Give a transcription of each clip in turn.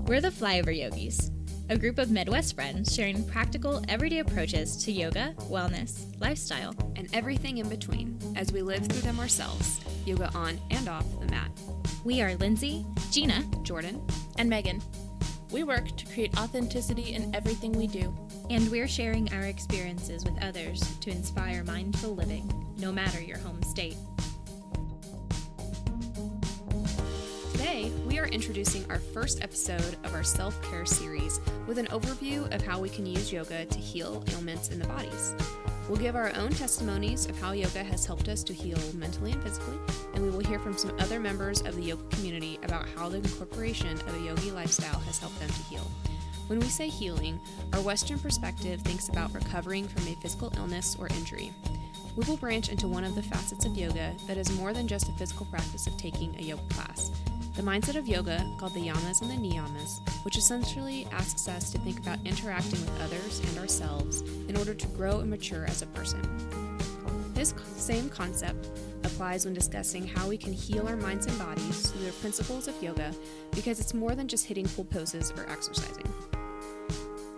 We're the Fly Over Yogis, a group of Midwest friends sharing practical, everyday approaches to yoga, wellness, lifestyle, and everything in between as we live through them ourselves, yoga on and off the mat. We are Lindsay, Gina, Jordan, and Megan. We work to create authenticity in everything we do. And we're sharing our experiences with others to inspire mindful living, no matter your home state. Today, we are introducing our first episode of our self-care series with an overview of how we can use yoga to heal ailments in the bodies. We'll give our own testimonies of how yoga has helped us to heal mentally and physically, and we will hear from some other members of the yoga community about how the incorporation of a yogi lifestyle has helped them to heal. When we say healing, our Western perspective thinks about recovering from a physical illness or injury. We will branch into one of the facets of yoga that is more than just a physical practice of taking a yoga class. The mindset of yoga, called the yamas and the niyamas, which essentially asks us to think about interacting with others and ourselves in order to grow and mature as a person. This same concept applies when discussing how we can heal our minds and bodies through the principles of yoga, because it's more than just hitting cool poses or exercising.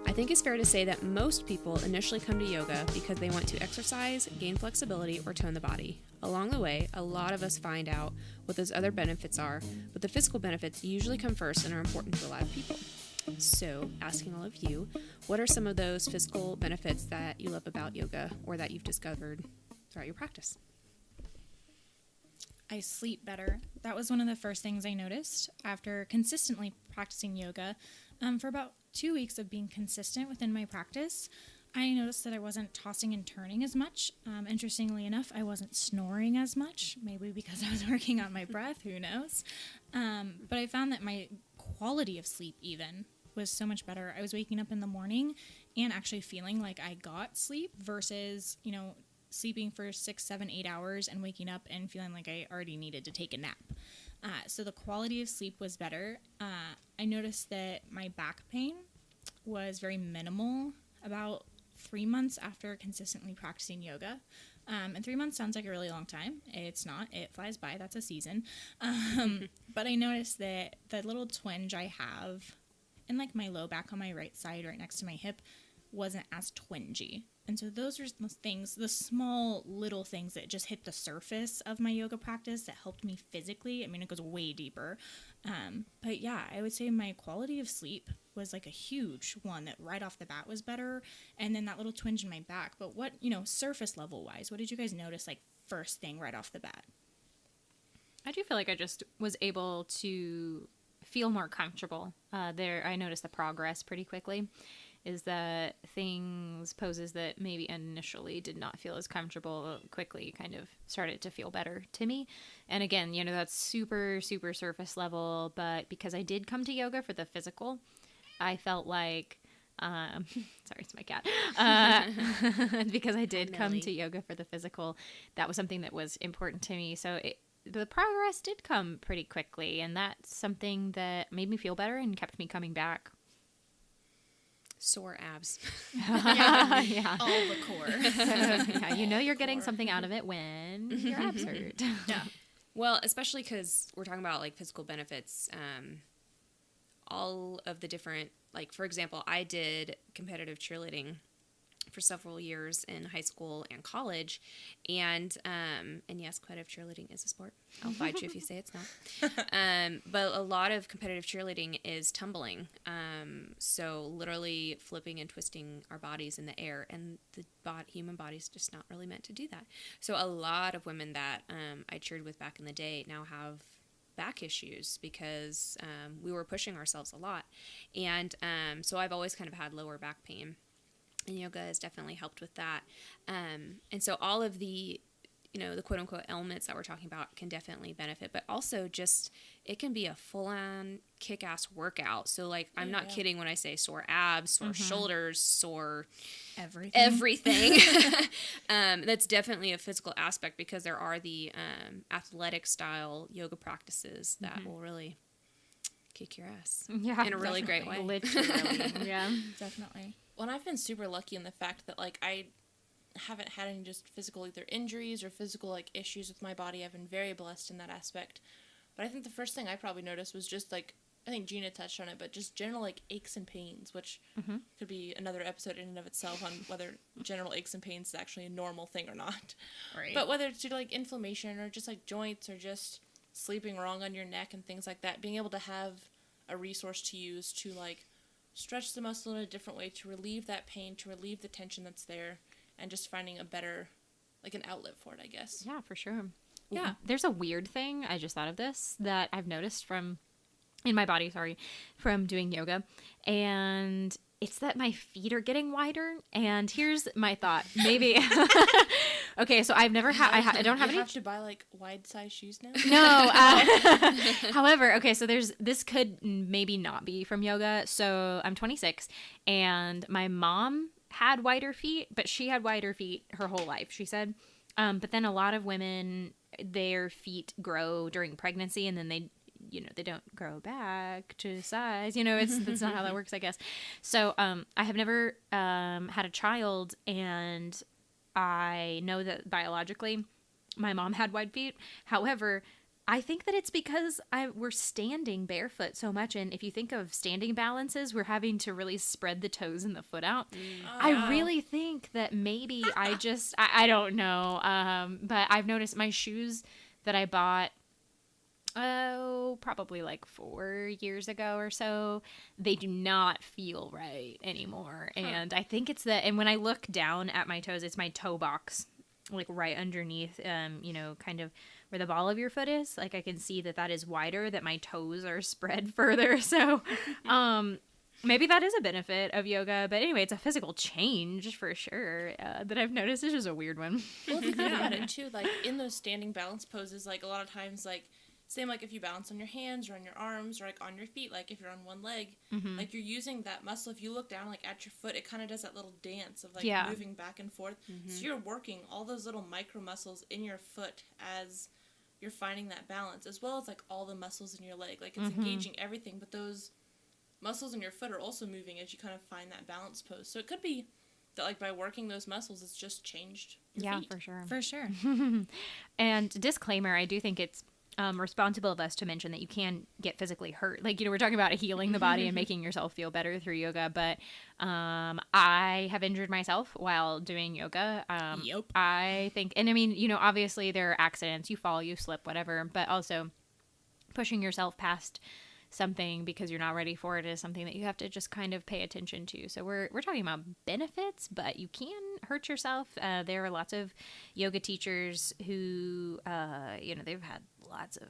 I think it's fair to say that most people initially come to yoga because they want to exercise, gain flexibility, or tone the body. Along the way, a lot of us find out what those other benefits are, but the physical benefits usually come first and are important to a lot of people. So, asking all of you, what are some of those physical benefits that you love about yoga or that you've discovered throughout your practice? I sleep better. That was one of the first things I noticed after consistently practicing yoga. For about 2 weeks of being consistent within my practice, I noticed that I wasn't tossing and turning as much. Interestingly enough, I wasn't snoring as much, maybe because I was working on my breath, who knows. But I found that my quality of sleep even was so much better. I was waking up in the morning and actually feeling like I got sleep versus, sleeping for 6, 7, 8 hours and waking up and feeling like I already needed to take a nap. So the quality of sleep was better. I noticed that my back pain was very minimal about 3 months after consistently practicing yoga. And 3 months sounds like a really long time. It's not. It flies by. That's a season. But I noticed that the little twinge I have in like my low back on my right side right next to my hip wasn't as twingy. And so those are the things, the small little things that just hit the surface of my yoga practice that helped me physically. I mean, it goes way deeper. But yeah, I would say my quality of sleep was like a huge one that right off the bat was better. And then that little twinge in my back. But what, surface level wise, what did you guys notice like first thing right off the bat? I do feel like I just was able to feel more comfortable. I noticed the progress pretty quickly. Is that poses that maybe initially did not feel as comfortable quickly kind of started to feel better to me. And again, that's super, super surface level. But because I did come to yoga for the physical, I felt like, sorry, it's my cat. Because I did come to yoga for the physical, that was something that was important to me. So the progress did come pretty quickly. And that's something that made me feel better and kept me coming back. Sore abs. Yeah. All the core. Yeah, you're getting something out of it when your abs hurt. Yeah. Well, especially because we're talking about like physical benefits. All of the different, like for example, I did competitive cheerleading for several years in high school and college, and yes, competitive cheerleading is a sport. I'll fight you if you say it's not. But a lot of competitive cheerleading is tumbling, so literally flipping and twisting our bodies in the air, and the human body's just not really meant to do that. So a lot of women that I cheered with back in the day now have back issues because we were pushing ourselves a lot, and so I've always kind of had lower back pain. And yoga has definitely helped with that. And so all of the, the quote unquote ailments that we're talking about can definitely benefit, but also just, it can be a full on kick ass workout. So like, I'm not kidding when I say sore abs, sore shoulders, sore everything. That's definitely a physical aspect because there are the athletic style yoga practices that will really kick your ass in a really great way. Literally. Yeah, Definitely. Well, I've been super lucky in the fact that, like, I haven't had any just physical either injuries or physical, like, issues with my body. I've been very blessed in that aspect. But I think the first thing I probably noticed was just, like, I think Gina touched on it, but just general, like, aches and pains, which could be another episode in and of itself on whether general aches and pains is actually a normal thing or not. Right. But whether it's due to, like, inflammation or just, like, joints or just sleeping wrong on your neck and things like that, being able to have a resource to use to, like, stretch the muscle in a different way to relieve that pain, to relieve the tension that's there, and just finding a better, like, an outlet for it, I guess. Yeah, for sure. Yeah. There's a weird thing, I just thought of this, that I've noticed in my body, from doing yoga. And it's that my feet are getting wider. And here's my thought. Maybe. Okay, so I've never had, I don't have any. You have to buy, like, wide size shoes now? No. However, okay, so this could maybe not be from yoga. So I'm 26 and my mom had wider feet, but she had wider feet her whole life, she said. But then a lot of women, their feet grow during pregnancy and then they don't grow back to size. That's not how that works, I guess. So I have never had a child, and I know that biologically my mom had wide feet. However, I think that it's because we're standing barefoot so much, and if you think of standing balances, we're having to really spread the toes and the foot out. I really think that maybe I don't know, but I've noticed my shoes that I bought probably like 4 years ago or so, they do not feel right anymore. And I think it's and when I look down at my toes, it's my toe box, like right underneath, kind of where the ball of your foot is. Like I can see that is wider, that my toes are spread further. So, maybe that is a benefit of yoga. But anyway, it's a physical change for sure that I've noticed. It's just a weird one. Well, if you think about it too, like in those standing balance poses, like a lot of times, like same like if you balance on your hands or on your arms or like on your feet, like if you're on one leg, like you're using that muscle. If you look down like at your foot, it kind of does that little dance of like moving back and forth. So you're working all those little micro muscles in your foot as you're finding that balance, as well as like all the muscles in your leg. Like it's engaging everything, but those muscles in your foot are also moving as you kind of find that balance pose. So it could be that like by working those muscles, it's just changed your feet. For sure. And disclaimer, I do think it's responsible of us to mention that you can get physically hurt. Like, we're talking about healing the body and making yourself feel better through yoga, but I have injured myself while doing yoga. Yep. I think, and I mean, obviously there are accidents, you fall, you slip, whatever, but also pushing yourself past something because you're not ready for it is something that you have to just kind of pay attention to. So we're talking about benefits, but you can hurt yourself. There are lots of yoga teachers who, they've had lots of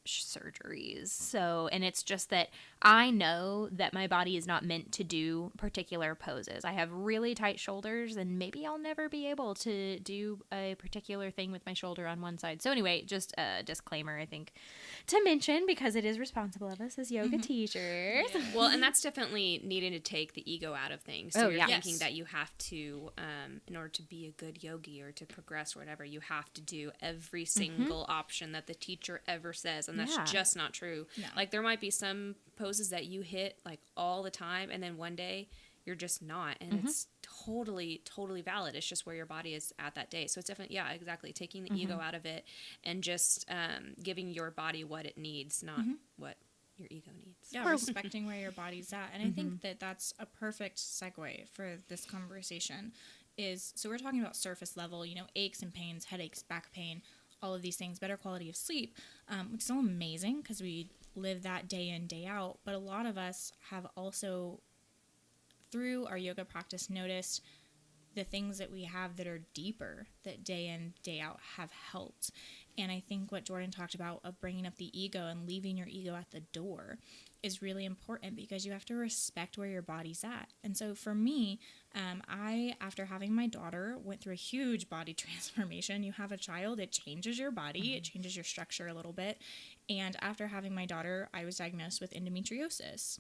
surgeries. So, and it's just that I know that my body is not meant to do particular poses. I have really tight shoulders and maybe I'll never be able to do a particular thing with my shoulder on one side. So anyway, just a disclaimer, I think, to mention because it is responsible of us as yoga teachers. Yeah. Well, and that's definitely needing to take the ego out of things. So you're thinking that you have to, in order to be a good yogi or to progress or whatever, you have to do every single option that the teacher ever says. And that's just not true. No. Like there might be some poses that you hit like all the time and then one day you're just not, and it's totally valid. It's just where your body is at that day. So it's definitely exactly taking the ego out of it and just giving your body what it needs, not what your ego needs. Yeah, respecting where your body's at. And I think that that's a perfect segue for this conversation so we're talking about surface level, aches and pains, headaches, back pain, all of these things, better quality of sleep, which is so amazing because we live that day in, day out. But a lot of us have also, through our yoga practice, noticed the things that we have that are deeper, that day in, day out have helped. And I think what Jordan talked about of bringing up the ego and leaving your ego at the door is really important because you have to respect where your body's at. And so for me, I, after having my daughter, went through a huge body transformation. You have a child, it changes your body, it changes your structure a little bit. And after having my daughter, I was diagnosed with endometriosis,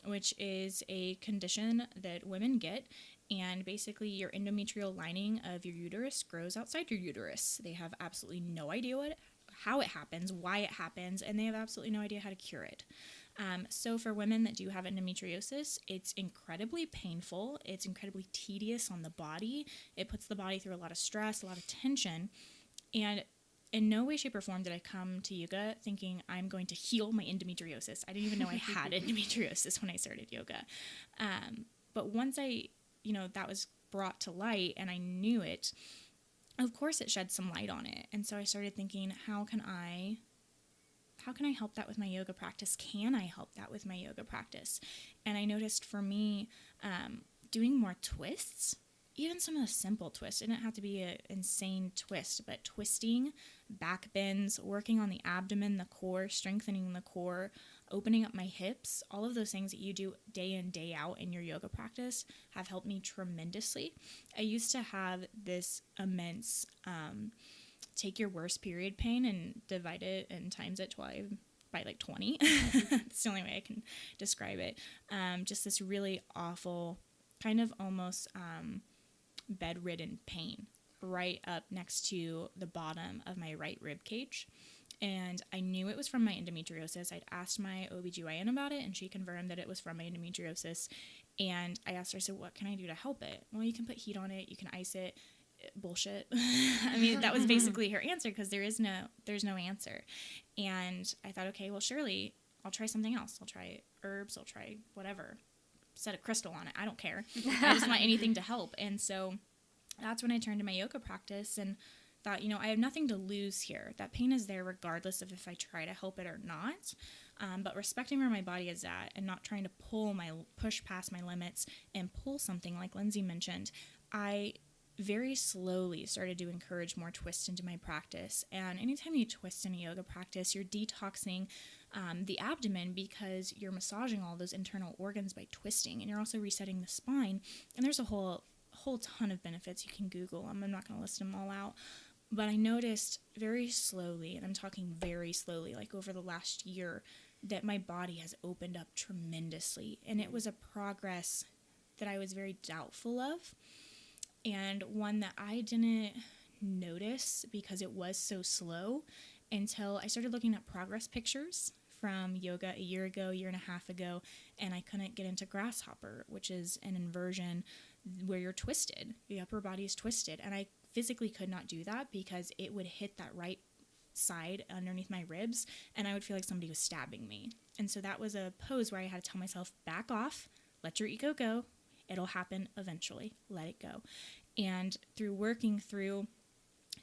which is a condition that women get. And basically your endometrial lining of your uterus grows outside your uterus. They have absolutely no idea how it happens, why it happens, and they have absolutely no idea how to cure it. So for women that do have endometriosis, it's incredibly painful. It's incredibly tedious on the body. It puts the body through a lot of stress, a lot of tension. And in no way, shape, or form did I come to yoga thinking I'm going to heal my endometriosis. I didn't even know I had endometriosis when I started yoga. But once that was brought to light and I knew it, of course it shed some light on it. And so I started thinking, how can I help that with my yoga practice? Can I help that with my yoga practice? And I noticed for me, doing more twists, even some of the simple twists, it didn't have to be an insane twist, but twisting, back bends, working on the abdomen, the core, strengthening the core, opening up my hips, all of those things that you do day in, day out in your yoga practice have helped me tremendously. I used to have this immense, take your worst period pain and divide it and times it by like 20. That's the only way I can describe it. Just this really awful, kind of almost bedridden pain right up next to the bottom of my right rib cage. And I knew it was from my endometriosis. I'd asked my OBGYN about it, and she confirmed that it was from my endometriosis. And I asked her, so what can I do to help it? Well, you can put heat on it. You can ice it. Bullshit. I mean, that was basically her answer, because there's no answer. And I thought, okay, well, surely I'll try something else. I'll try herbs. I'll try whatever. Set a crystal on it. I don't care. I just want anything to help. And so that's when I turned to my yoga practice and thought, I have nothing to lose here. That pain is there regardless of if I try to help it or not. But respecting where my body is at and not trying to push past my limits and pull something like Lindsay mentioned, I very slowly started to encourage more twists into my practice. And anytime you twist in a yoga practice, you're detoxing the abdomen, because you're massaging all those internal organs by twisting, and you're also resetting the spine. And there's a whole ton of benefits. You can Google them. I'm not going to list them all out. But I noticed very slowly, and I'm talking very slowly, like over the last year, that my body has opened up tremendously. And it was a progress that I was very doubtful of, and one that I didn't notice because it was so slow until I started looking at progress pictures from yoga a year and a half ago, and I couldn't get into grasshopper, which is an inversion where you're twisted. The upper body is twisted, and I physically could not do that because it would hit that right side underneath my ribs, and I would feel like somebody was stabbing me. And so that was a pose where I had to tell myself, back off, let your ego go. It'll happen eventually. Let it go. And through working through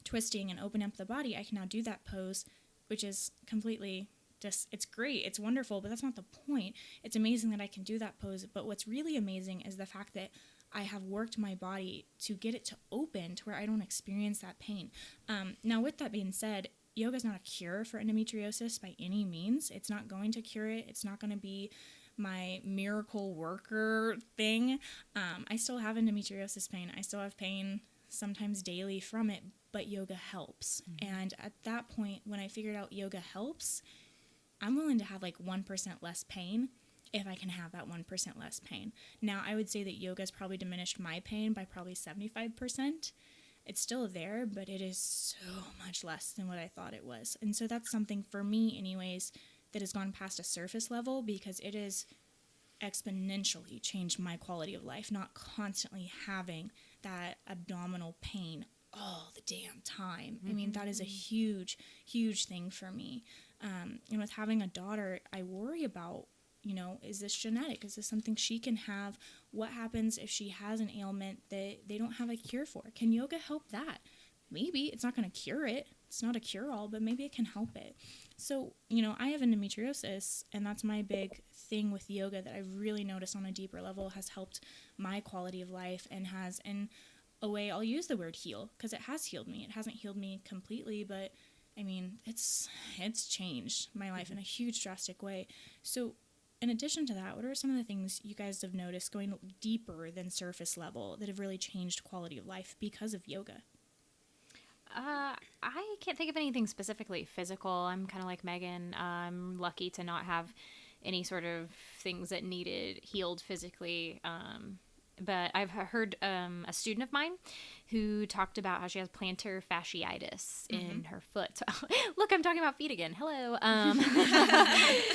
twisting and opening up the body, I can now do that pose, which is completely just, it's great. It's wonderful, but that's not the point. It's amazing that I can do that pose. But what's really amazing is the fact that I have worked my body to get it to open to where I don't experience that pain. Now, with that being said, yoga is not a cure for endometriosis by any means. It's not going to cure it. It's not going to be my miracle worker thing. I still have endometriosis pain. I still have pain sometimes daily from it, but yoga helps. Mm-hmm. And at that point, when I figured out yoga helps, I'm willing to have like 1% less pain if I can have that 1% less pain. Now, I would say that yoga has probably diminished my pain by probably 75%. It's still there, but it is so much less than what I thought it was. And so that's something for me anyways that has gone past a surface level, because it has exponentially changed my quality of life, not constantly having that abdominal pain all the damn time. Mm-hmm. I mean, that is a huge, huge thing for me. And with having a daughter, I worry about, is this genetic? Is this something she can have? What happens if she has an ailment that they don't have a cure for? Can yoga help that? Maybe. It's not going to cure it. It's not a cure-all, but maybe it can help it. So, I have endometriosis, and that's my big thing with yoga that I've really noticed on a deeper level has helped my quality of life, and has, in a way, I'll use the word heal, because it has healed me. It hasn't healed me completely, but, I mean, it's changed my life in a huge, drastic way. So, in addition to that, what are some of the things you guys have noticed going deeper than surface level that have really changed quality of life because of yoga? I can't think of anything specifically physical. I'm kind of like Megan. I'm lucky to not have any sort of things that needed healed physically. But I've heard a student of mine who talked about how she has plantar fasciitis in her foot. Look, I'm talking about feet again. Hello.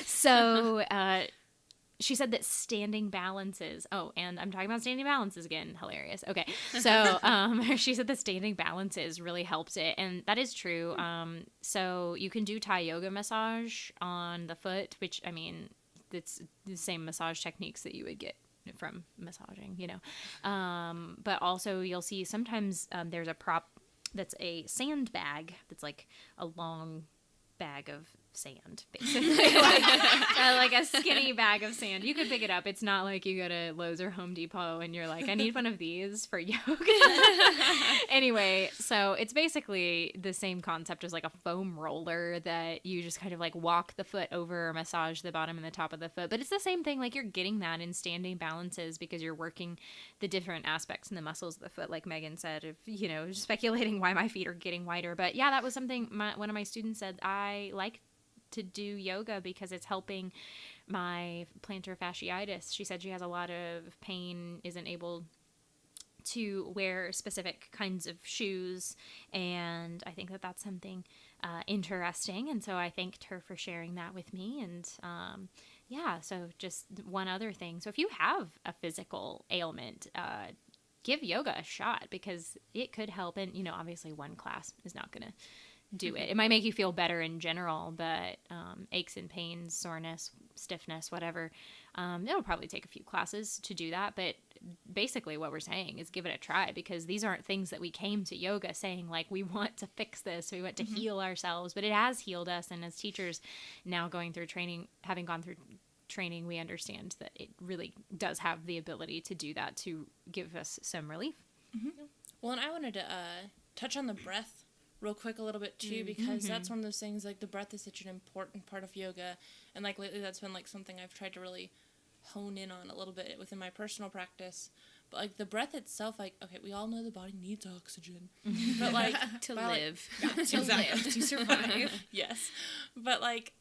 So she said that standing balances. Oh, and I'm talking about standing balances again. Hilarious. Okay. So she said the standing balances really helped it. And that is true. So you can do Thai yoga massage on the foot, which, I mean, it's the same massage techniques that you would get from massaging, you know. But also you'll see sometimes there's a prop that's a sandbag that's like a long bag of sand, basically. like a skinny bag of sand. You could pick it up. It's not like you go to Lowe's or Home Depot and you're like, I need one of these for yoga. Anyway, so it's basically the same concept as like a foam roller that you just kind of like walk the foot over or massage the bottom and the top of the foot. But it's the same thing. Like you're getting that in standing balances because you're working the different aspects and the muscles of the foot, like Megan said, if, you know, speculating why my feet are getting wider. But yeah, that was something one of my students said, I like to do yoga because it's helping my plantar fasciitis. She said she has a lot of pain, isn't able to wear specific kinds of shoes, and I think that that's something interesting, and so I thanked her for sharing that with me. And yeah, so just one other thing. So if you have a physical ailment, give yoga a shot because it could help. And, you know, obviously one class is not going to do it. It might make you feel better in general, but aches and pains, soreness, stiffness, whatever, it'll probably take a few classes to do that. But basically what we're saying is give it a try, because these aren't things that we came to yoga saying like we want to fix this, we want to heal ourselves, but it has healed us. And as teachers now going through training, having gone through training, we understand that it really does have the ability to do that, to give us some relief. Well, and I wanted to touch on the breath real quick a little bit too, because that's one of those things, like the breath is such an important part of yoga, and like lately that's been like something I've tried to really hone in on a little bit within my personal practice. But like the breath itself, like, okay, we all know the body needs oxygen, but like To live. to live, to survive. Yes, but like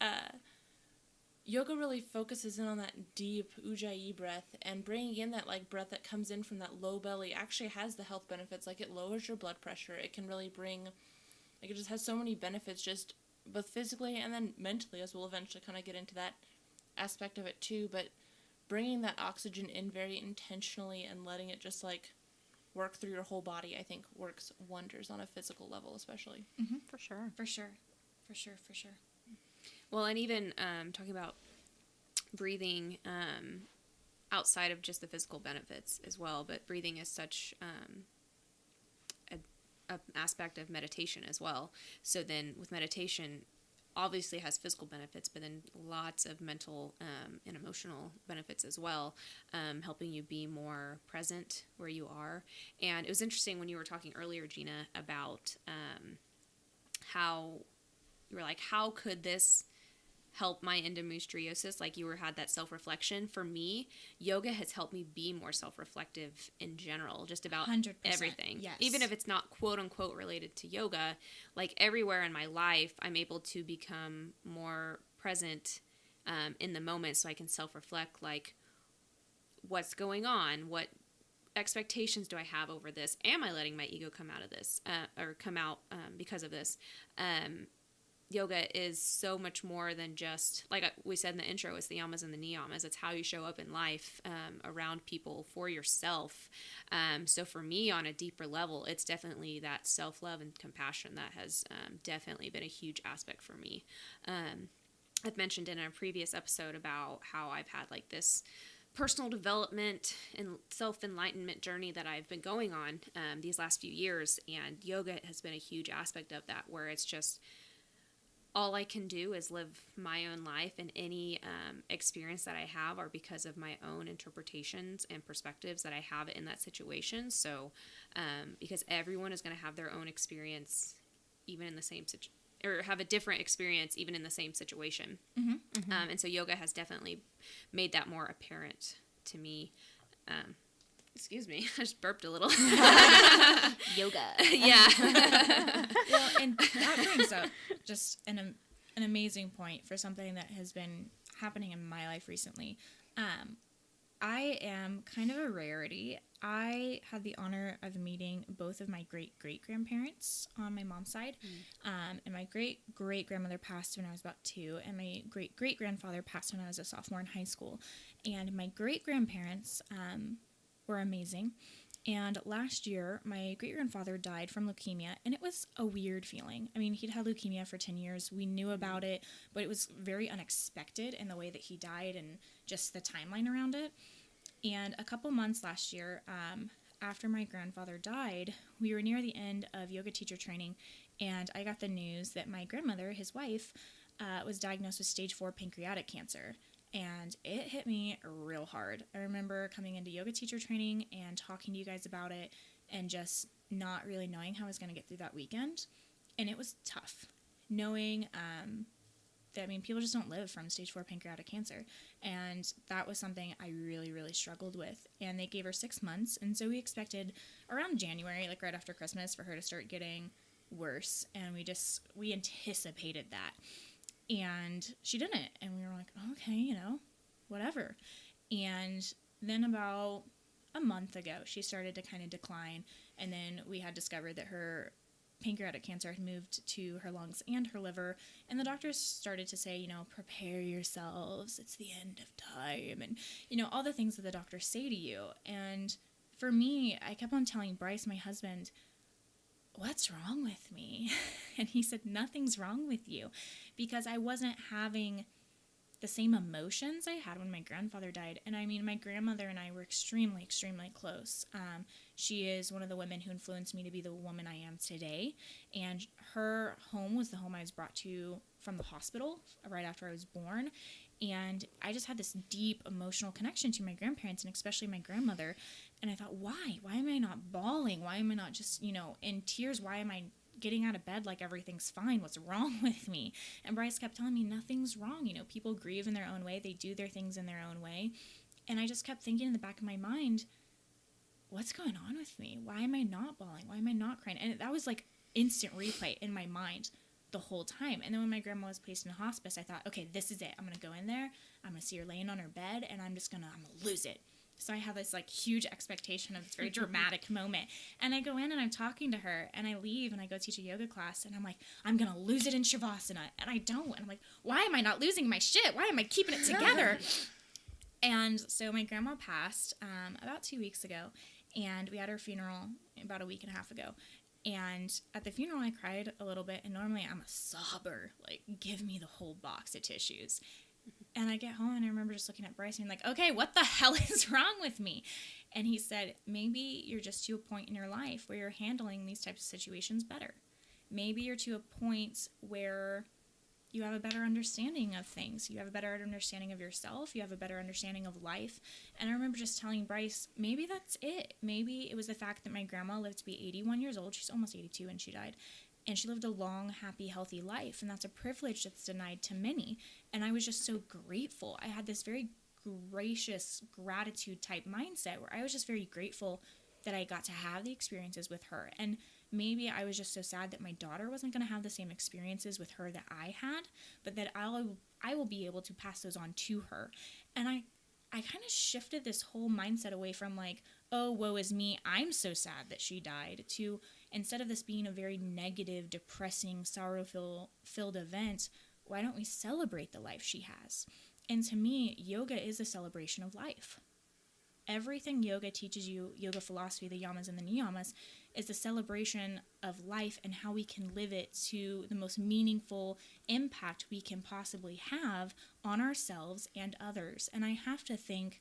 yoga really focuses in on that deep ujjayi breath, and bringing in that like breath that comes in from that low belly actually has the health benefits. Like it lowers your blood pressure. It can really bring, like, it just has so many benefits, just both physically and then mentally, as we'll eventually kind of get into that aspect of it too. But bringing that oxygen in very intentionally and letting it just like work through your whole body, I think works wonders on a physical level, especially. For sure. For sure. For sure. For sure. Well, and even talking about breathing outside of just the physical benefits as well, but breathing is such an aspect of meditation as well. So then with meditation, obviously it has physical benefits, but then lots of mental and emotional benefits as well, helping you be more present where you are. And it was interesting when you were talking earlier, Gina, about how you were like, how could this help my endometriosis? Like you had that self-reflection. For me, yoga has helped me be more self-reflective in general, just about 100%, everything. yes. Even if it's not quote unquote related to yoga, like everywhere in my life, I'm able to become more present in the moment, so I can self-reflect, like what's going on, what expectations do I have over this? Am I letting my ego come out of this or come out because of this? Yoga is so much more than just, like we said in the intro, it's the yamas and the niyamas. It's how you show up in life around people, for yourself. So for me, on a deeper level, it's definitely that self-love and compassion that has definitely been a huge aspect for me. I've mentioned in a previous episode about how I've had like this personal development and self-enlightenment journey that I've been going on these last few years, and yoga has been a huge aspect of that, where it's just all I can do is live my own life, and any experience that I have are because of my own interpretations and perspectives that I have in that situation. So because everyone is going to have their own experience, even in the same situation, or have a different experience even in the same situation. And so yoga has definitely made that more apparent to me. Excuse me, I just burped a little. Yoga. Yeah. Well, and that brings up just an amazing point for something that has been happening in my life recently. I am kind of a rarity I had the honor of meeting both of my great-great-grandparents on my mom's side. And my great-great-grandmother passed when I was about 2, and my great-great-grandfather passed when I was a sophomore in high school. And my great-grandparents were amazing. And last year, my great-grandfather died from leukemia, and it was a weird feeling. I mean, he'd had leukemia for 10 years. We knew about it, but it was very unexpected in the way that he died and just the timeline around it. And a couple months last year, after my grandfather died, we were near the end of yoga teacher training, and I got the news that my grandmother, his wife, was diagnosed with stage 4 pancreatic cancer. And it hit me real hard. I remember coming into yoga teacher training and talking to you guys about it and just not really knowing how I was going to get through that weekend. And it was tough knowing that, I mean, people just don't live from stage 4 pancreatic cancer. And that was something I really, really struggled with. And they gave her 6 months. And so we expected around January, like right after Christmas, for her to start getting worse. And we anticipated that. And she didn't. And we were like, okay, whatever. And then about a month ago, she started to kind of decline. And then we had discovered that her pancreatic cancer had moved to her lungs and her liver. And the doctors started to say, prepare yourselves. It's the end of time. And, all the things that the doctors say to you. And for me, I kept on telling Bryce, my husband, what's wrong with me? And he said, nothing's wrong with you, because I wasn't having the same emotions I had when my grandfather died. And I mean, my grandmother and I were extremely, extremely close. She is one of the women who influenced me to be the woman I am today. And her home was the home I was brought to from the hospital right after I was born. And I just had this deep emotional connection to my grandparents, and especially my grandmother. And I thought, why? Why am I not bawling? Why am I not just, in tears? Why am I getting out of bed like everything's fine? What's wrong with me? And Bryce kept telling me nothing's wrong. People grieve in their own way. They do their things in their own way. And I just kept thinking in the back of my mind, what's going on with me? Why am I not bawling? Why am I not crying? And that was like instant replay in my mind the whole time. And then when my grandma was placed in hospice, I thought, okay, this is it. I'm going to go in there. I'm going to see her laying on her bed, and I'm going to lose it. So I have this huge expectation of this very dramatic moment. And I go in and I'm talking to her, and I leave and I go teach a yoga class, and I'm like, I'm going to lose it in Shavasana. And I don't. And I'm like, why am I not losing my shit? Why am I keeping it together? And so my grandma passed about 2 weeks ago, and we had her funeral about a week and a half ago. And at the funeral, I cried a little bit, and normally I'm a sobber, give me the whole box of tissues. And I get home, and I remember just looking at Bryce and being like, okay, what the hell is wrong with me? And he said, maybe you're just to a point in your life where you're handling these types of situations better. Maybe you're to a point where you have a better understanding of things. You have a better understanding of yourself. You have a better understanding of life. And I remember just telling Bryce, maybe that's it. Maybe it was the fact that my grandma lived to be 81 years old. She's almost 82 when she died. And she lived a long, happy, healthy life. And that's a privilege that's denied to many. And I was just so grateful. I had this very gracious gratitude type mindset where I was just very grateful that I got to have the experiences with her. And maybe I was just so sad that my daughter wasn't going to have the same experiences with her that I had, but that I will be able to pass those on to her. And I kind of shifted this whole mindset away from oh, woe is me, I'm so sad that she died, to instead of this being a very negative, depressing, sorrow-filled event, why don't we celebrate the life she has? And to me, yoga is a celebration of life. Everything yoga teaches you, yoga philosophy, the yamas and the niyamas, is the celebration of life and how we can live it to the most meaningful impact we can possibly have on ourselves and others. And I have to think,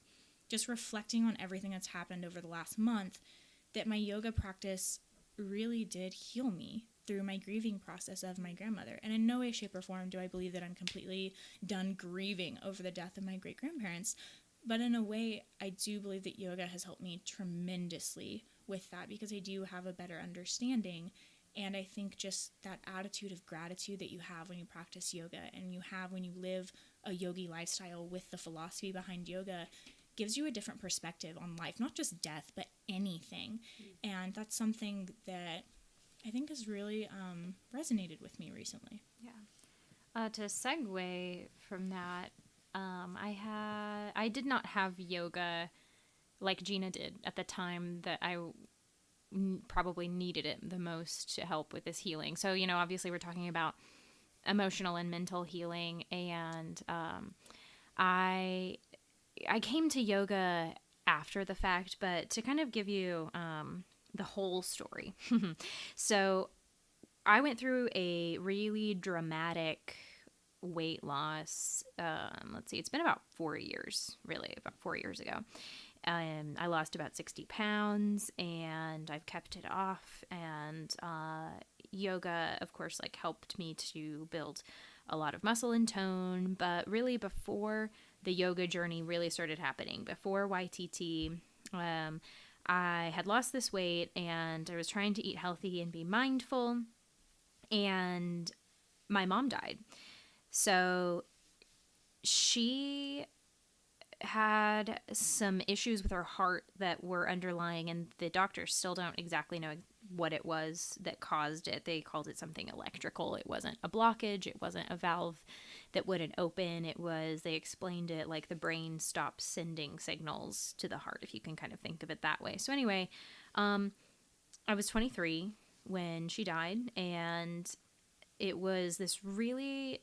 just reflecting on everything that's happened over the last month, that my yoga practice really did heal me through my grieving process of my grandmother. And in no way, shape, or form do I believe that I'm completely done grieving over the death of my great-grandparents. But in a way, I do believe that yoga has helped me tremendously with that, because I do have a better understanding. And I think just that attitude of gratitude that you have when you practice yoga, and you have when you live a yogi lifestyle with the philosophy behind yoga, gives you a different perspective on life, not just death, but anything. And that's something that I think has really resonated with me recently. Yeah. To segue from that, I did not have yoga like Gina did at the time that I probably needed it the most to help with this healing. So, obviously we're talking about emotional and mental healing, and I came to yoga after the fact, but to kind of give you the whole story. So I went through a really dramatic weight loss. Let's see, it's been about 4 years, really, about 4 years ago. I lost about 60 pounds, and I've kept it off. And yoga, of course, like helped me to build a lot of muscle and tone. But really, before the yoga journey really started happening, before YTT, I had lost this weight, and I was trying to eat healthy and be mindful. And my mom died. So she had some issues with her heart that were underlying, and the doctors still don't exactly know what it was that caused it. They called it something electrical. It wasn't a blockage. It wasn't a valve that wouldn't open. They explained it like the brain stops sending signals to the heart, if you can kind of think of it that way. So anyway, I was 23 when she died, and it was this really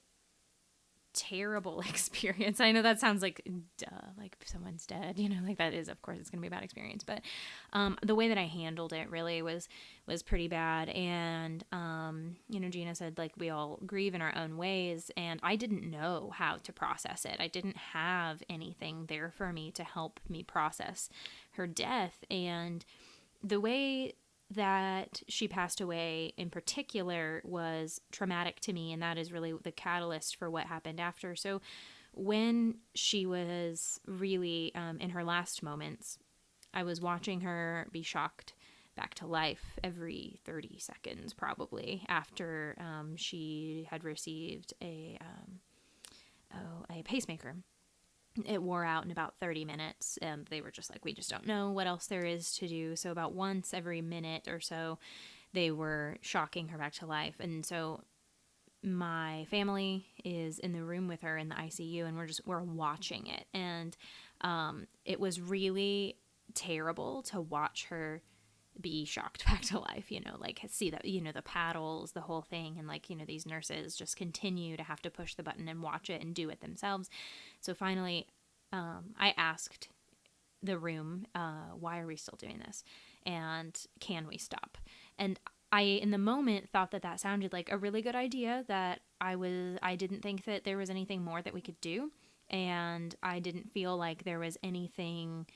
terrible experience. I know that sounds like, duh, like someone's dead, like that is, of course, it's going to be a bad experience. But the way that I handled it really was pretty bad. And, Gina said, like, we all grieve in our own ways. And I didn't know how to process it. I didn't have anything there for me to help me process her death. And the way that she passed away in particular was traumatic to me, and that is really the catalyst for what happened after. So when she was really in her last moments, I was watching her be shocked back to life every 30 seconds probably after she had received a pacemaker. It wore out in about 30 minutes, and they were just like, we just don't know what else there is to do. So about once every minute or so, they were shocking her back to life. And so my family is in the room with her in the ICU, and we're watching it. And it was really terrible to watch her be shocked back to life, like see that, the paddles, the whole thing. And like, these nurses just continue to have to push the button and watch it and do it themselves. So finally, I asked the room, why are we still doing this? And can we stop? And I, in the moment, thought that sounded like a really good idea, that I didn't think that there was anything more that we could do. And I didn't feel like there was anything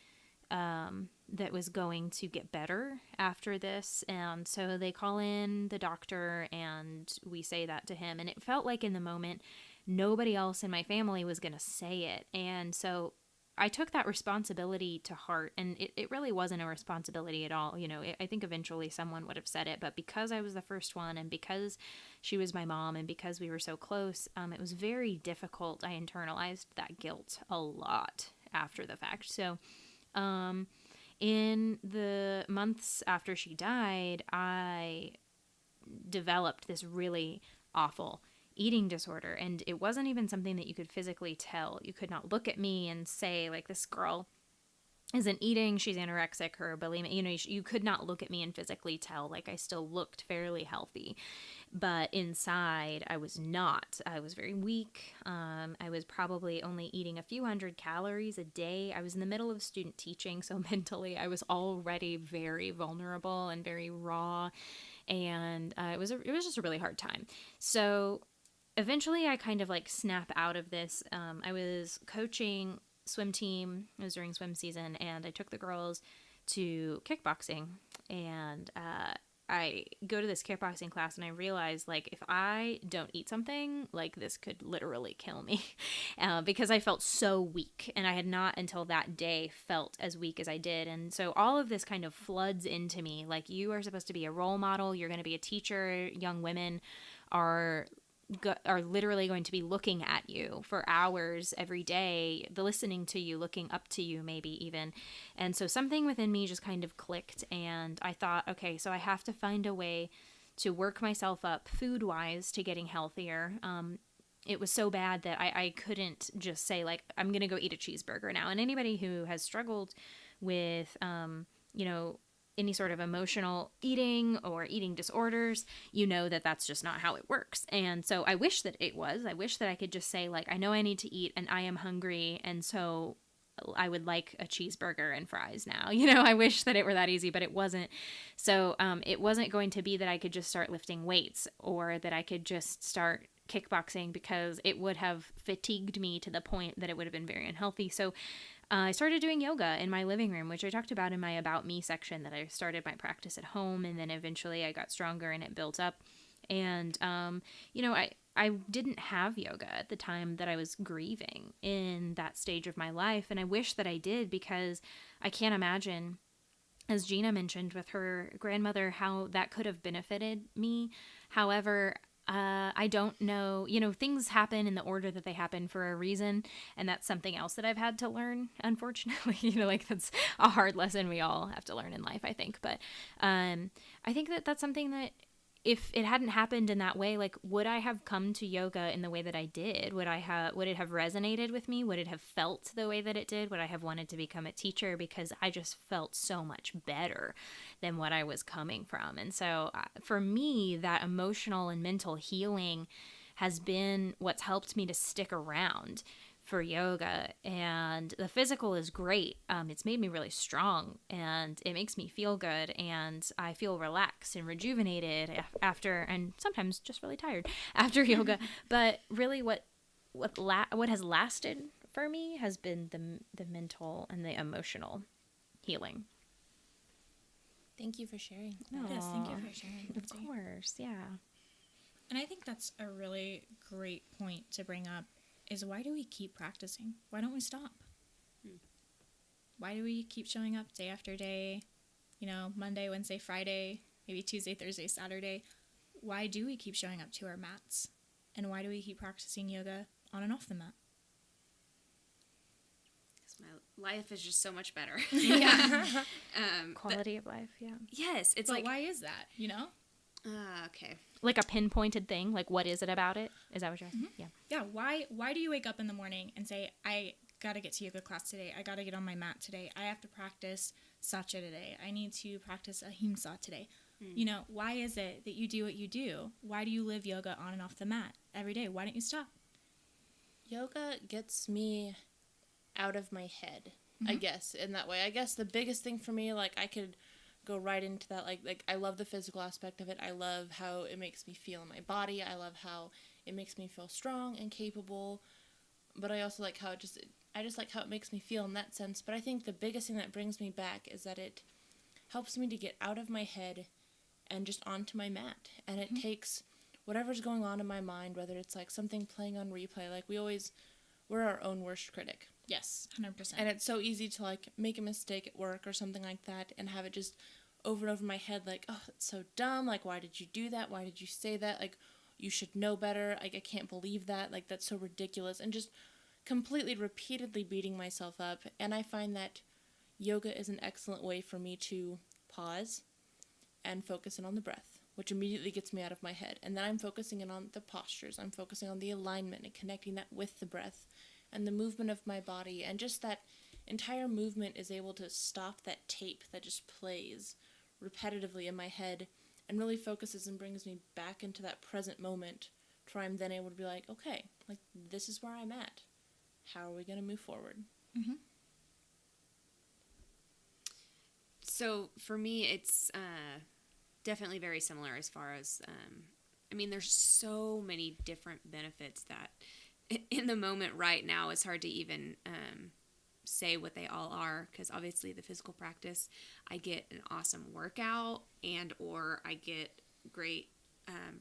that was going to get better after this. And so they call in the doctor, and we say that to him. And it felt like in the moment, nobody else in my family was going to say it. And so I took that responsibility to heart, and it really wasn't a responsibility at all. I think eventually someone would have said it, but because I was the first one, and because she was my mom, and because we were so close, it was very difficult. I internalized that guilt a lot after the fact. So, in the months after she died, I developed this really awful eating disorder, and it wasn't even something that you could physically tell. You could not look at me and say, like, this girl isn't eating, she's anorexic or bulimic. You could not look at me and physically tell. Like, I still looked fairly healthy, but inside I was not. I was very weak. I was probably only eating a few hundred calories a day. I was in the middle of student teaching, so mentally I was already very vulnerable and very raw, and it was just a really hard time. So eventually I kind of like snap out of this. I was coaching swim team. It was during swim season, and I took the girls to kickboxing, and I go to this kickboxing class, and I realized, like, if I don't eat something, like, this could literally kill me because I felt so weak, and I had not until that day felt as weak as I did. And so all of this kind of floods into me. Like, you are supposed to be a role model. You're going to be a teacher. Young women are literally going to be looking at you for hours every day, listening to you, looking up to you, maybe even. And so something within me just kind of clicked, and I thought, okay, so I have to find a way to work myself up food-wise to getting healthier. It was so bad that I couldn't just say, like, I'm going to go eat a cheeseburger now. And anybody who has struggled with, any sort of emotional eating or eating disorders, you know that that's just not how it works. And so I wish that it was. I wish that I could just say, like, I know I need to eat and I am hungry, and so I would like a cheeseburger and fries now. I wish that it were that easy, but it wasn't. So it wasn't going to be that I could just start lifting weights or that I could just start kickboxing, because it would have fatigued me to the point that it would have been very unhealthy. So I started doing yoga in my living room, which I talked about in my About Me section, that I started my practice at home, and then eventually I got stronger and it built up. And, I didn't have yoga at the time that I was grieving in that stage of my life. And I wish that I did, because I can't imagine, as Gina mentioned with her grandmother, how that could have benefited me. However, I don't know, things happen in the order that they happen for a reason. And that's something else that I've had to learn, unfortunately. That's a hard lesson we all have to learn in life, I think. But I think that that's something that, if it hadn't happened in that way, like, would I have come to yoga in the way that I did? Would it have resonated with me? Would it have felt the way that it did? Would I have wanted to become a teacher? Because I just felt so much better than what I was coming from. And so for me, that emotional and mental healing has been what's helped me to stick around for yoga. And the physical is great. It's made me really strong, and it makes me feel good, and I feel relaxed and rejuvenated after, and sometimes just really tired after yoga. But really what has lasted for me has been the mental and the emotional healing. Thank you for sharing. Yes, thank you for sharing. Of course, yeah. And I think that's a really great point to bring up, is why do we keep practicing? Why don't we stop? Why do we keep showing up day after day? Monday, Wednesday, Friday, maybe Tuesday, Thursday, Saturday. Why do we keep showing up to our mats? And why do we keep practicing yoga on and off the mat? Because my life is just so much better. Yeah. Quality of life, yeah. Yes, it's but why is that, okay. Like a pinpointed thing, like what is it about it? Is that what you're asking? Mm-hmm. Yeah. Yeah, why do you wake up in the morning and say, I gotta get to yoga class today, I gotta get on my mat today, I have to practice satya today, I need to practice ahimsa today? Why is it that you do what you do? Why do you live yoga on and off the mat every day? Why don't you stop? Yoga gets me out of my head, I guess, in that way. I guess the biggest thing for me, like, I could go right into that, like I love the physical aspect of it. I love how it makes me feel in my body. I love how it makes me feel strong and capable, but I also like how I just like how it makes me feel in that sense. But I think the biggest thing that brings me back is that it helps me to get out of my head and just onto my mat, and it takes whatever's going on in my mind, whether it's like something playing on replay, like we're our own worst critic. Yes, 100%. And it's so easy to, like, make a mistake at work or something like that and have it just over and over my head, like, oh, that's so dumb. Like, why did you do that? Why did you say that? Like, you should know better. Like, I can't believe that. Like, that's so ridiculous. And just completely, repeatedly beating myself up. And I find that yoga is an excellent way for me to pause and focus in on the breath, which immediately gets me out of my head. And then I'm focusing in on the postures. I'm focusing on the alignment and connecting that with the breath and the movement of my body, and just that entire movement is able to stop that tape that just plays repetitively in my head and really focuses and brings me back into that present moment, to where I'm then able to be like, okay, like, this is where I'm at. How are we going to move forward? Mm-hmm. So for me, it's definitely very similar as far as, there's so many different benefits that in the moment right now, it's hard to even say what they all are, because obviously the physical practice, I get an awesome workout or I get great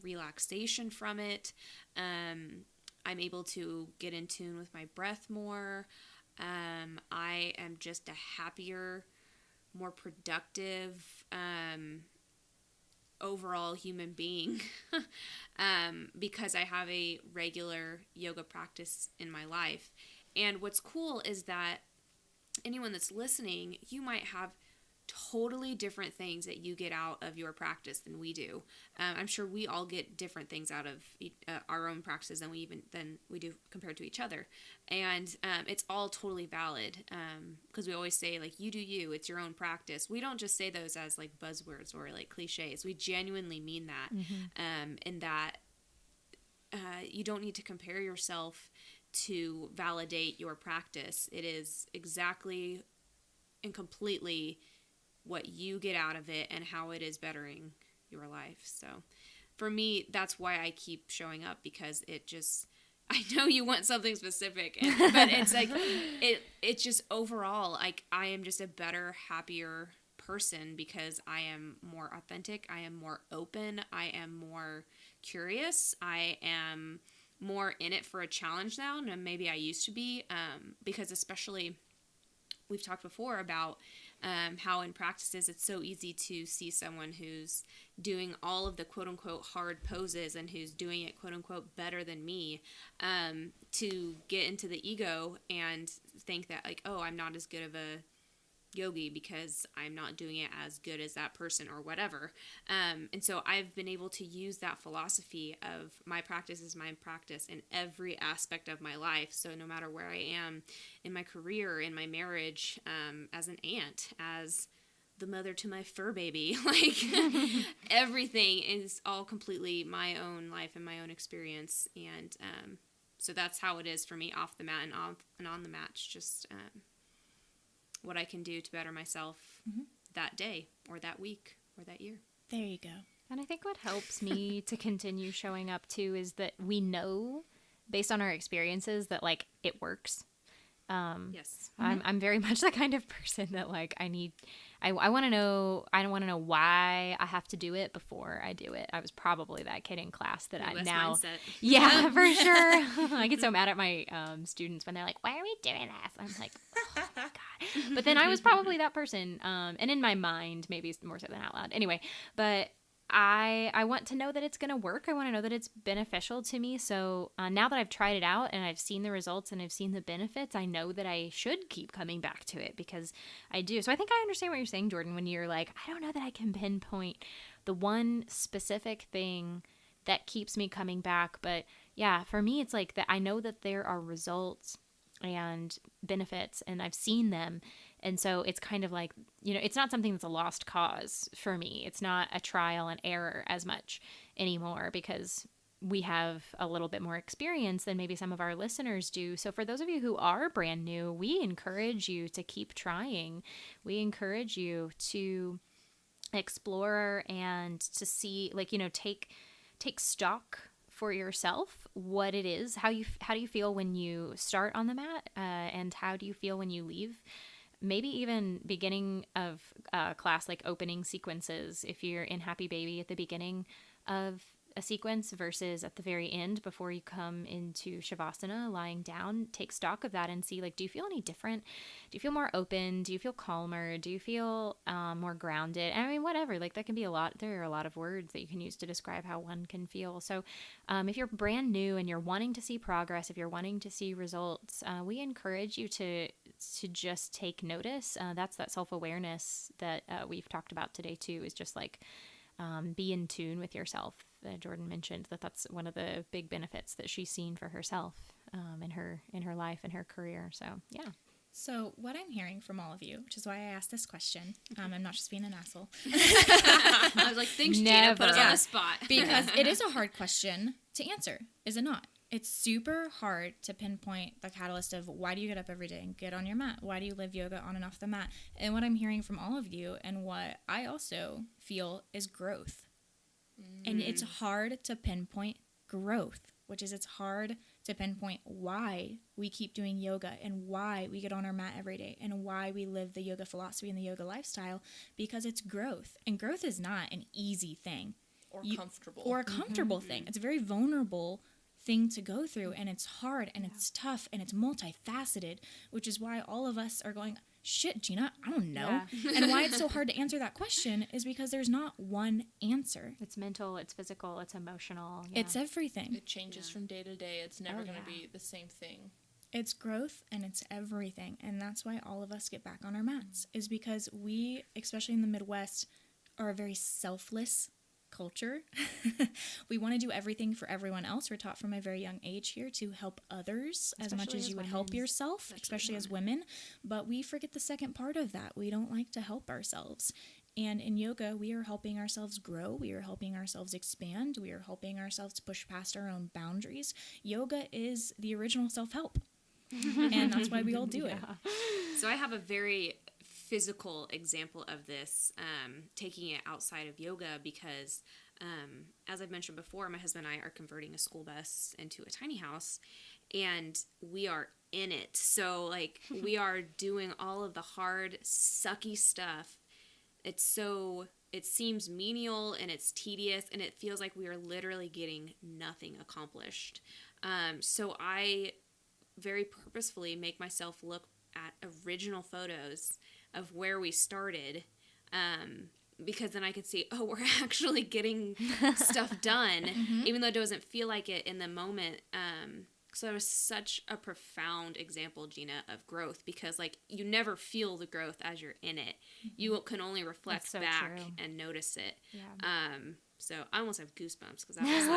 relaxation from it. I'm able to get in tune with my breath more. I am just a happier, more productive overall human being because I have a regular yoga practice in my life. And what's cool is that anyone that's listening, you might have totally different things that you get out of your practice than we do. I'm sure we all get different things out of our own practices than we do compared to each other. And it's all totally valid, because we always say, like, you do you, it's your own practice. We don't just say those as like buzzwords or like cliches. We genuinely mean that. And that you don't need to compare yourself to validate your practice. It is exactly and completely what you get out of it and how it is bettering your life. So for me, that's why I keep showing up, because it just, I know you want something specific, but it's like, it's just overall, like, I am just a better, happier person because I am more authentic. I am more open. I am more curious. I am more in it for a challenge now than maybe I used to be, because especially we've talked before about how in practices it's so easy to see someone who's doing all of the quote-unquote hard poses and who's doing it quote-unquote better than me, to get into the ego and think that, like, oh, I'm not as good of a yogi because I'm not doing it as good as that person or whatever. And so I've been able to use that philosophy of my practice is my practice in every aspect of my life. So no matter where I am in my career, in my marriage, as an aunt, as the mother to my fur baby, like everything is all completely my own life and my own experience. And so that's how it is for me off the mat and on the mat. It's just what I can do to better myself that day or that week or that year. There you go. And I think what helps me to continue showing up too is that we know based on our experiences that, like, it works. Yes. I'm very much the kind of person that, like, I want to know why I have to do it before I do it. I was probably that kid in class that I now, mindset. Yeah, for sure. I get so mad at my students when they're like, why are we doing this? I'm like, oh my God. But then I was probably that person. And in my mind, maybe more so than out loud. Anyway, but I want to know that it's going to work. I want to know that it's beneficial to me. So now that I've tried it out and I've seen the results and I've seen the benefits, I know that I should keep coming back to it because I do. So I think I understand what you're saying, Jordan, when you're like, I don't know that I can pinpoint the one specific thing that keeps me coming back. But yeah, for me, it's like that I know that there are results and benefits and I've seen them. And so it's kind of like, you know, it's not something that's a lost cause for me. It's not a trial and error as much anymore because we have a little bit more experience than maybe some of our listeners do. So for those of you who are brand new, we encourage you to keep trying. We encourage you to explore and to see, like, you know, take stock for yourself, what it is, how do you feel when you start on the mat, and how do you feel when you leave? Maybe even beginning of class, like opening sequences, if you're in Happy Baby at the beginning of a sequence versus at the very end before you come into Shavasana, lying down, take stock of that and see, like, do you feel any different? Do you feel more open? Do you feel calmer? Do you feel more grounded? I mean, whatever, like that can be a lot. There are a lot of words that you can use to describe how one can feel. So if you're brand new and you're wanting to see progress, if you're wanting to see results, we encourage you to just take notice. That's that self-awareness that we've talked about today too, is just like be in tune with yourself. Jordan mentioned that's one of the big benefits that she's seen for herself in her life and her career. So yeah. So what I'm hearing from all of you, which is why I asked this question, I'm not just being an asshole. I was like, thanks, Gina, put us on the spot. Because it is a hard question to answer, is it not? It's super hard to pinpoint the catalyst of why do you get up every day and get on your mat? Why do you live yoga on and off the mat? And what I'm hearing from all of you and what I also feel is growth. And it's hard to pinpoint growth, which is it's hard to pinpoint why we keep doing yoga and why we get on our mat every day and why we live the yoga philosophy and the yoga lifestyle, because it's growth. And growth is not an easy thing. Or comfortable. Or a comfortable thing. It's a very vulnerable thing to go through, and it's hard and it's tough and it's multifaceted, which is why all of us are going, shit, Gina, I don't know. Yeah. And why it's so hard to answer that question is because there's not one answer. It's mental, it's physical, it's emotional. Yeah. It's everything. It changes from day to day. It's never going to be the same thing. It's growth and it's everything. And that's why all of us get back on our mats, is because we, especially in the Midwest, are a very selfless culture. We want to do everything for everyone else. We're taught from a very young age here to help others as much as you would help yourself, especially as women. But we forget the second part of that. We don't like to help ourselves. And in yoga, we are helping ourselves grow. We are helping ourselves expand. We are helping ourselves to push past our own boundaries. Yoga is the original self-help. And that's why we all do it. So I have a very physical example of this, taking it outside of yoga, because as I've mentioned before, my husband and I are converting a school bus into a tiny house, and we are in it. So like we are doing all of the hard, sucky stuff. It seems menial and it's tedious, and it feels like we are literally getting nothing accomplished. So I very purposefully make myself look at original photos of where we started, because then I could see, oh, we're actually getting stuff done, even though it doesn't feel like it in the moment. So that was such a profound example, Gina, of growth, because like you never feel the growth as you're in it. You can only reflect back and notice it. Yeah. So I almost have goosebumps because I was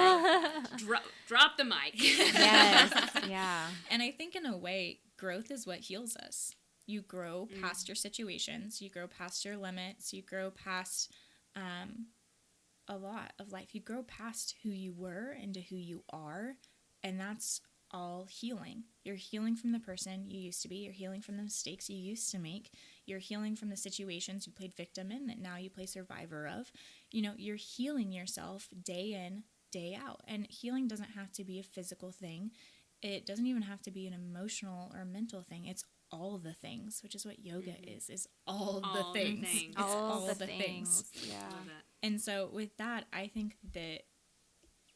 like, drop the mic. Yes, yeah. And I think in a way, growth is what heals us. You grow past your situations. You grow past your limits. You grow past a lot of life. You grow past who you were into who you are, and that's all healing. You're healing from the person you used to be. You're healing from the mistakes you used to make. You're healing from the situations you played victim in that now you play survivor of. You know, you're healing yourself day in, day out. And healing doesn't have to be a physical thing. It doesn't even have to be an emotional or mental thing. It's all the things, which is what yoga is all the things. It's all the things. Yeah. And so with that, I think that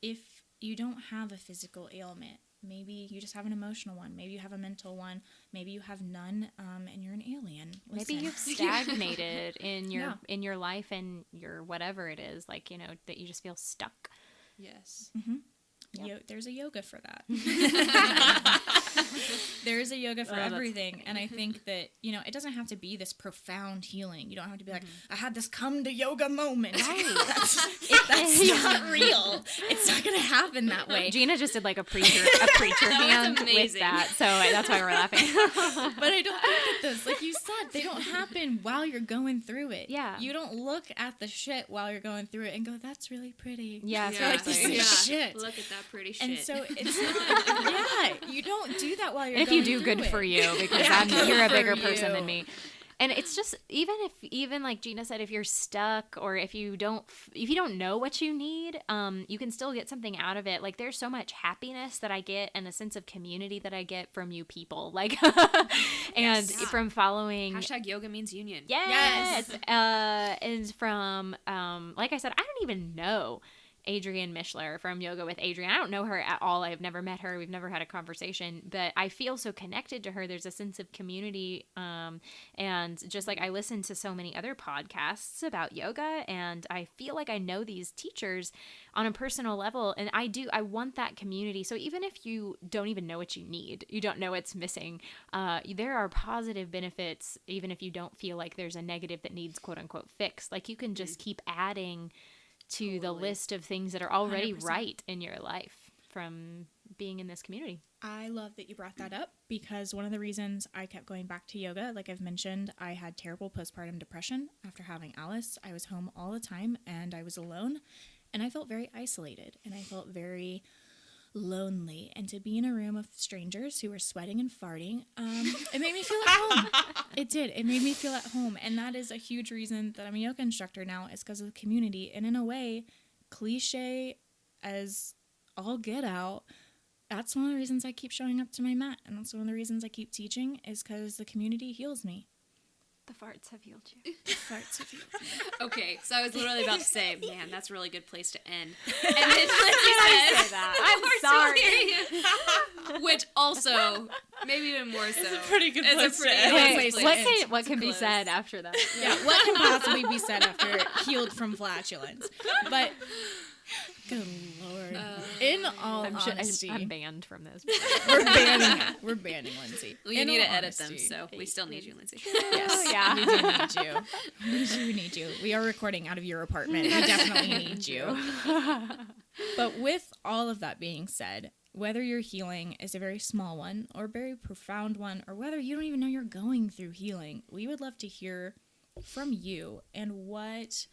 if you don't have a physical ailment, maybe you just have an emotional one. Maybe you have a mental one. Maybe you have none, and you're an alien. Listen. Maybe you've stagnated in your life and your whatever it is, like, you know, that you just feel stuck. Yes. Mm-hmm. Yep. There's a yoga for that. There's a yoga for everything. And I think that, you know, it doesn't have to be this profound healing. You don't have to be like, I had this come to yoga moment. Right. That's not real. It's not going to happen that way. Gina just did like a preacher hand with that. So that's why we're laughing. But I don't think that those, like you said, they don't happen while you're going through it. Yeah. You don't look at the shit while you're going through it and go, that's really pretty. Yeah. Like, this is shit. Look at that pretty shit. And so it's not, you don't do that while you're going through it. And if you do, good for you, because you're a bigger person than me. And it's just, even like Gina said, if you're stuck or if you don't know what you need, you can still get something out of it. Like there's so much happiness that I get and a sense of community that I get from you people, like, and from following. #yoga means union. Yes. And from, like I said, I don't even know Adrienne Mishler from Yoga with Adrienne. I don't know her at all. I've never met her. We've never had a conversation, but I feel so connected to her. There's a sense of community. And just like I listen to so many other podcasts about yoga, and I feel like I know these teachers on a personal level, and I want that community. So even if you don't even know what you need, you don't know what's missing, there are positive benefits, even if you don't feel like there's a negative that needs quote unquote fixed. Like you can just keep adding to the list of things that are already 100%. Right in your life from being in this community. I love that you brought that up, because one of the reasons I kept going back to yoga, like I've mentioned, I had terrible postpartum depression after having Alice. I was home all the time and I was alone, and I felt very isolated and I felt very lonely. And to be in a room of strangers who were sweating and farting, it made me feel at home. It did. It made me feel at home. And that is a huge reason that I'm a yoga instructor now, is because of the community. And in a way, cliche as all get out, that's one of the reasons I keep showing up to my mat. And that's one of the reasons I keep teaching, is because the community heals me. The farts have healed you. The farts have healed me. Okay, so I was literally about to say, man, that's a really good place to end. And then Lindsay says, I'm sorry. Which also, maybe even more so. It's a pretty good place to end. What can be said after that? Yeah, what can possibly be said after healed from flatulence? But, good Lord. In all honesty, I'm banned from this. we're banning Lindsay. Well, you In need all to edit them, honesty. so we still need you, Lindsay. Yes, Yeah. we do need you. We do need you. We are recording out of your apartment. We definitely need you. But with all of that being said, whether your healing is a very small one or a very profound one, or whether you don't even know you're going through healing, we would love to hear from you and what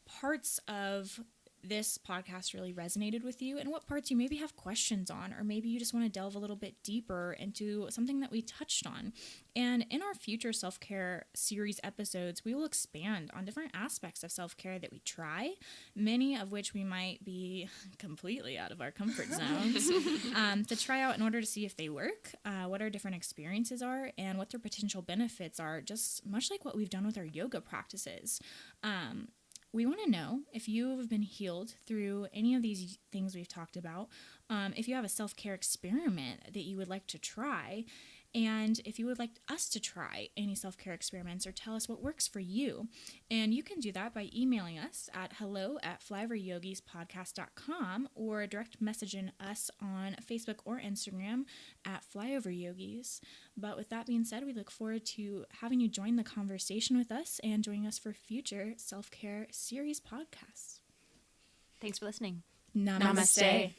parts of this podcast really resonated with you and what parts you maybe have questions on, or maybe you just want to delve a little bit deeper into something that we touched on. And in our future self-care series episodes, we will expand on different aspects of self-care that we try, many of which we might be completely out of our comfort zones, to try out in order to see if they work, what our different experiences are, and what their potential benefits are, just much like what we've done with our yoga practices. We want to know if you have been healed through any of these things we've talked about, if you have a self-care experiment that you would like to try, and if you would like us to try any self-care experiments or tell us what works for you. And you can do that by emailing us at hello@flyoveryogispodcast.com or direct messaging us on Facebook or Instagram at Fly Over Yogis. But with that being said, we look forward to having you join the conversation with us and joining us for future self-care series podcasts. Thanks for listening. Namaste.